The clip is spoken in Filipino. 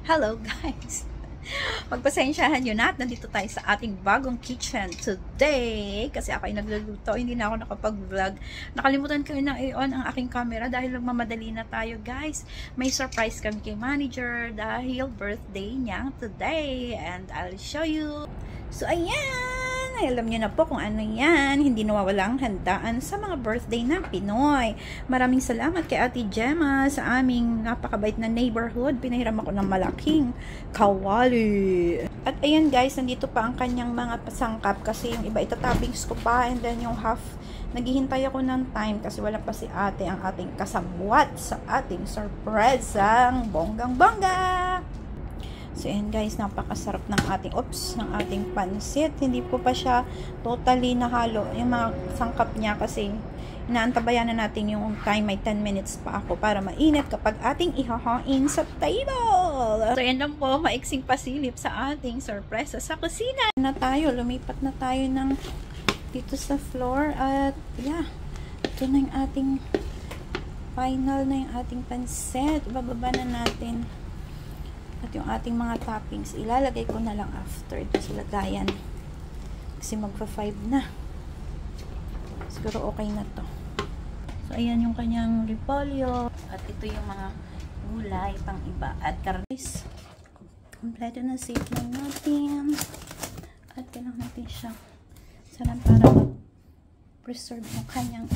Hello guys! Pagpasensyahan nyo na at nandito tayo sa ating bagong kitchen today kasi ako ay nagluluto, hindi na ako nakapag-vlog. Nakalimutan ko na i-on ang aking camera dahil magmamadali na tayo guys. May surprise kami kay manager dahil birthday niya today and I'll show you. So ayan! Alam niyo na po kung ano yan. Hindi nawawalang handaan sa mga birthday ng Pinoy. Maraming salamat kay Ate Gemma sa aming napakabait na neighborhood. Pinahiram ako ng malaking kawali. At ayan guys, nandito pa ang kanyang mga pasangkap kasi yung iba itatoppings ko pa and then yung half naghihintay ako ng time kasi wala pa si ate ang ating kasabwat sa ating surpresang bonggang-bongga. So, ayan guys, napakasarap ng ating pansit. Hindi po pa siya totally nahalo yung mga sangkap niya kasi inaantabayan na natin yung time. May 10 minutes pa ako para mainit kapag ating ihahain sa table. So, ayan lang po, maiksing pasilip sa ating sorpresa sa kusina. Lumipat na tayo ng dito sa floor at yeah, ito na yung ating final na yung ating pansit. Ibababa na natin. At yung ating mga toppings, ilalagay ko na lang after ito sa lagayan. Kasi magpa-5 na. Siguro okay na to. So, ayan yung kanyang repolyo. At ito yung mga gulay pang iba. At karnis. Kompleto na safe na natin. At kailangan natin siya sarap para mag-preserve yung kanyang